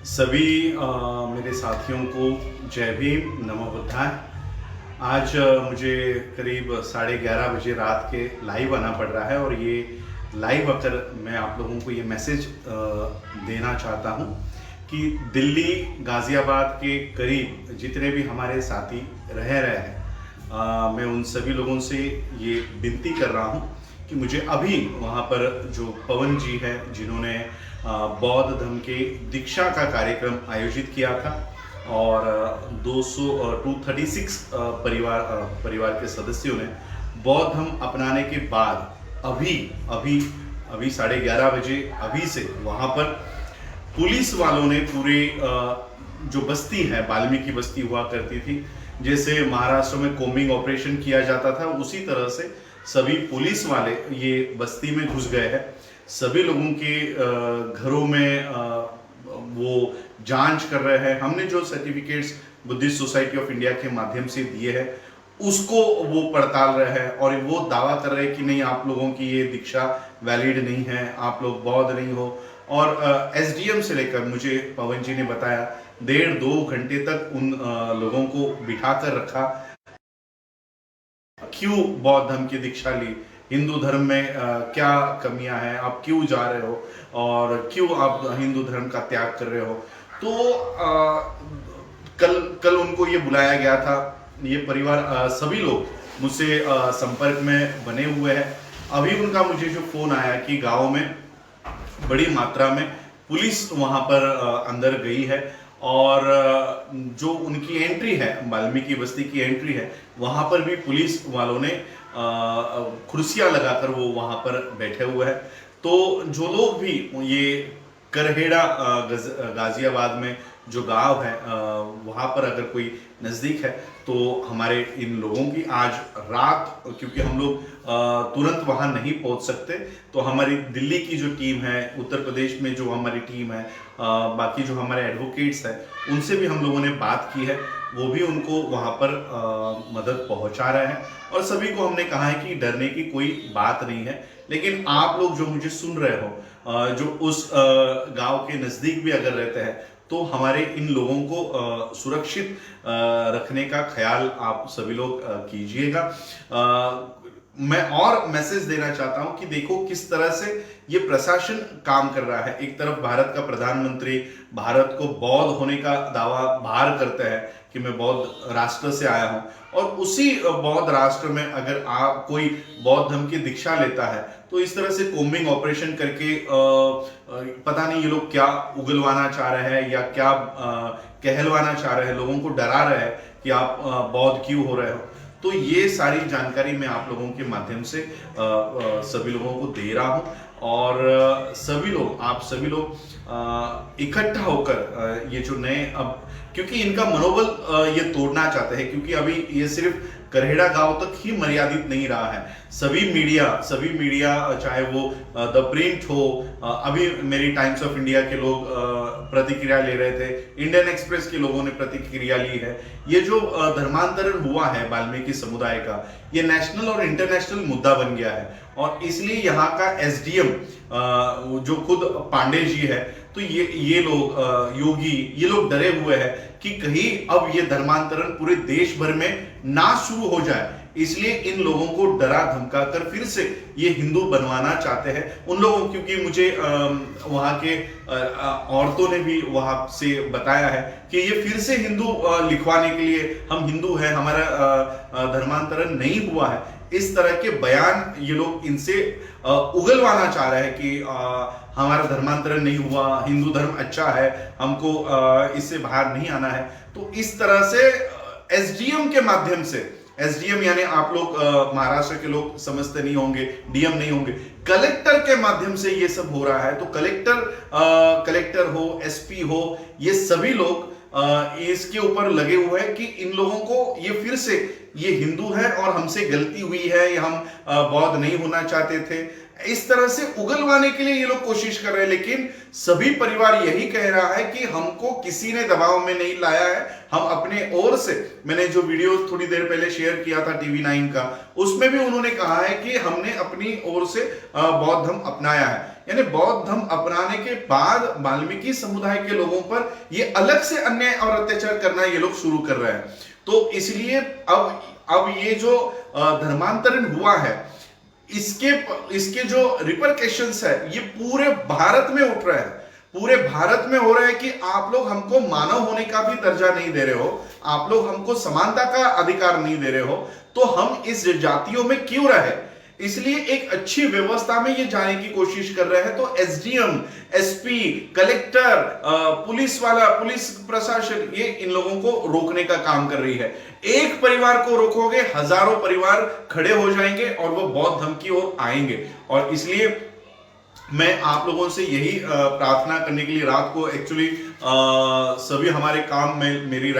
सभी मेरे साथियों को जय भीम, नमो बुद्धाय। आज मुझे करीब 11:30 बजे रात के लाइव आना पड़ रहा है और ये लाइव आकर मैं आप लोगों को ये मैसेज देना चाहता हूँ कि दिल्ली गाज़ियाबाद के करीब जितने भी हमारे साथी रह रहे हैं, मैं उन सभी लोगों से ये विनती कर रहा हूँ कि मुझे अभी वहाँ पर जो पवन जी हैं जिन्होंने बौद्ध धर्म के दीक्षा का कार्यक्रम आयोजित किया था और 236 परिवार के सदस्यों ने बौद्ध धर्म अपनाने के बाद अभी अभी अभी 11:30 बजे अभी से वहाँ पर पुलिस वालों ने पूरे जो बस्ती है, वाल्मीकि बस्ती हुआ करती थी, जैसे महाराष्ट्र में कोम्बिंग ऑपरेशन किया जाता था, उसी तरह से सभी पुलिस वाले ये बस्ती में घुस गए हैं। सभी लोगों के घरों में वो जांच कर रहे हैं। हमने जो certificates Buddhist society of India के माध्यम से दिए हैं उसको वो पड़ताल रहे हैं और वो दावा कर रहे हैं कि नहीं, आप लोगों की ये दीक्षा वैलिड नहीं है, आप लोग बौद्ध नहीं हो। और एसडीएम से लेकर मुझे पवन जी ने बताया 1.5-2 घंटे तक उन लोगों को बिठा कर रखा। क्यों बौद्ध धर्म की दीक्षा ली, हिंदू धर्म में क्या कमियां हैं, आप क्यों जा रहे हो और क्यों आप हिंदू धर्म का त्याग कर रहे हो। तो कल उनको ये बुलाया गया था। ये परिवार सभी लोग मुझसे संपर्क में बने हुए हैं। अभी उनका मुझे जो फोन आया कि गांव में बड़ी मात्रा में पुलिस वहां पर अंदर गई है और जो उनकी एंट्री है, वाल्मीकि बस्ती की एंट्री है, वहां पर भी पुलिस वालों ने कुर्सियां लगाकर वो वहां पर बैठे हुए हैं। तो जो लोग भी ये करहेड़ा गाजियाबाद में जो गांव है वहां पर अगर कोई नज़दीक है तो हमारे इन लोगों की आज रात, क्योंकि हम लोग तुरंत वहां नहीं पहुंच सकते, तो हमारी दिल्ली की जो टीम है, उत्तर प्रदेश में जो हमारी टीम है, बाकी जो हमारे एडवोकेट्स हैं, उनसे भी हम लोगों ने बात की है। वो भी उनको वहां पर मदद पहुंचा रहे हैं और सभी को हमने कहा है कि डरने की कोई बात नहीं है। लेकिन आप लोग जो मुझे सुन रहे हो, जो उस गांव के नज़दीक भी अगर रहते हैं, तो हमारे इन लोगों को सुरक्षित रखने का ख्याल आप सभी लोग कीजिएगा। मैं और मैसेज देना चाहता हूं कि देखो किस तरह से ये प्रशासन काम कर रहा है। एक तरफ भारत का प्रधानमंत्री भारत को बौद्ध होने का दावा बाहर करते हैं कि मैं बौद्ध राष्ट्र से आया हूं, और उसी बौद्ध राष्ट्र में अगर आप कोई बौद्ध धर्म की दीक्षा लेता है तो इस तरह से कोम्बिंग ऑपरेशन करके पता नहीं ये लोग क्या उगलवाना चाह रहे हैं या क्या कहलवाना चाह रहे हैं, लोगों को डरा रहे हैं कि आप बौद्ध क्यों हो रहे हो। तो ये सारी जानकारी मैं आप लोगों के माध्यम से सभी लोगों को दे रहा हूं और आप सभी लोग इकट्ठा होकर ये जो नए, अब क्योंकि इनका मनोबल ये तोड़ना चाहते हैं, क्योंकि अभी ये सिर्फ करहेड़ा गांव तक ही मर्यादित नहीं रहा है। सभी मीडिया चाहे वो द प्रिंट हो, अभी मेरी टाइम्स ऑफ इंडिया के लोग प्रतिक्रिया ले रहे थे, इंडियन एक्सप्रेस के लोगों ने प्रतिक्रिया ली है। ये जो धर्मांतरण हुआ है वाल्मीकि समुदाय का, ये नेशनल और इंटरनेशनल मुद्दा बन गया है और इसलिए यहाँ का एसडीएम जो खुद पांडे जी है, तो ये लोग योगी, ये लोग डरे हुए हैं कि कहीं अब ये धर्मांतरण पूरे देश भर में ना शुरू हो जाए, इसलिए इन लोगों को डरा धमका कर फिर से ये हिंदू बनवाना चाहते हैं उन लोगों। क्योंकि मुझे वहां के औरतों ने भी वहां से बताया है कि ये फिर से हिंदू लिखवाने के लिए, हम हिंदू हैं, हमारा धर्मांतरण नहीं हुआ है, इस तरह के बयान ये लोग इनसे उगलवाना चाह रहे हैं कि हमारा धर्मांतरण नहीं हुआ, हिंदू धर्म अच्छा है, हमको इससे बाहर नहीं आना है। तो इस तरह से एसडीएम के माध्यम से, एसडीएम यानी आप लोग महाराष्ट्र के लोग समझते नहीं होंगे, डीएम नहीं होंगे, कलेक्टर के माध्यम से ये सब हो रहा है। तो कलेक्टर हो, एसपी हो, ये सभी लोग इसके ऊपर लगे हुए हैं कि इन लोगों को ये फिर से ये हिंदू है और हमसे गलती हुई है, या हम बौद्ध नहीं होना चाहते थे, इस तरह से उगलवाने के लिए ये लोग कोशिश कर रहे हैं। लेकिन सभी परिवार यही कह रहा है कि हमको किसी ने दबाव में नहीं लाया है, हम अपने ओर से, मैंने जो वीडियो थोड़ी देर पहले शेयर किया था TV9 का, उसमें भी उन्होंने कहा है कि हमने अपनी ओर से बौद्ध धर्म अपनाया है। यानी बौद्ध धर्म अपनाने के बाद वाल्मीकि समुदाय के लोगों पर ये अलग से अन्याय और अत्याचार करना ये लोग शुरू कर रहे हैं। तो इसलिए अब ये जो धर्मांतरण हुआ है, इसके जो रिपरकशंस है ये पूरे भारत में उठ रहा है, पूरे भारत में हो रहा है कि आप लोग हमको मानव होने का भी दर्जा नहीं दे रहे हो, आप लोग हमको समानता का अधिकार नहीं दे रहे हो, तो हम इस जातियों में क्यों रहे। इसलिए एक अच्छी व्यवस्था में ये जाने की कोशिश कर रहे हैं। तो SDM, SP, कलेक्टर, पुलिस वाला, पुलिस प्रशासन, ये इन लोगों को रोकने का काम कर रही है। एक परिवार को रोकोगे, हजारों परिवार खड़े हो जाएंगे और वो बौद्ध धर्म की ओर आएंगे। और इसलिए मैं आप लोगों से यही प्रार्थना करने के लिए रात को एक्चुअली सभी हमारे काम में मेरी